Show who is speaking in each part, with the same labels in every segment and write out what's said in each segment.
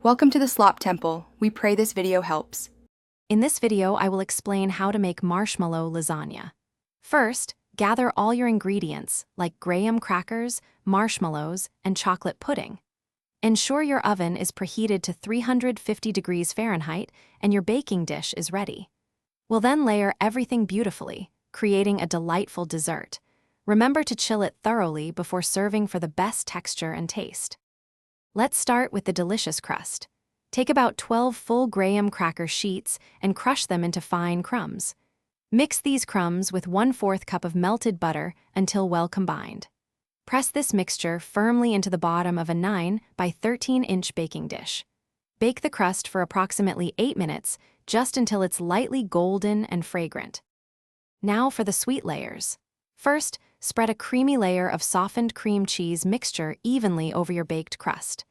Speaker 1: Welcome to the Slop Temple. We pray this video helps.
Speaker 2: In this video, I will explain how to make marshmallow lasagna. First, gather all your ingredients like graham crackers, marshmallows, and chocolate pudding. Ensure your oven is preheated to 350 degrees Fahrenheit and your baking dish is ready. We'll then layer everything beautifully, creating a delightful dessert. Remember to chill it thoroughly before serving for the best texture and taste. Let's start with the delicious crust. Take about 12 full graham cracker sheets and crush them into fine crumbs. Mix these crumbs with 1/4 cup of melted butter until well combined. Press this mixture firmly into the bottom of a 9 by 13-inch baking dish. Bake the crust for approximately 8 minutes, just until it's lightly golden and fragrant. Now for the sweet layers. First, spread a creamy layer of softened cream cheese mixture evenly over your baked crust.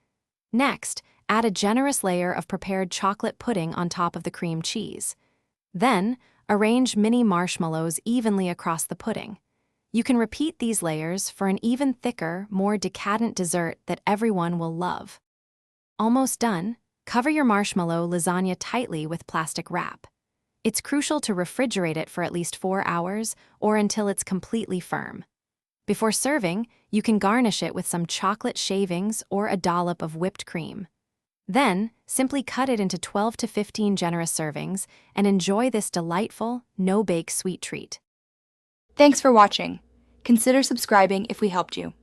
Speaker 2: Next, add a generous layer of prepared chocolate pudding on top of the cream cheese. Then, arrange mini marshmallows evenly across the pudding. You can repeat these layers for an even thicker, more decadent dessert that everyone will love. Almost done, cover your marshmallow lasagna tightly with plastic wrap. It's crucial to refrigerate it for at least 4 hours or until it's completely firm. Before serving, you can garnish it with some chocolate shavings or a dollop of whipped cream. Then, simply cut it into 12 to 15 generous servings and enjoy this delightful, no-bake sweet treat.
Speaker 1: Thanks for watching. Consider subscribing if we helped you.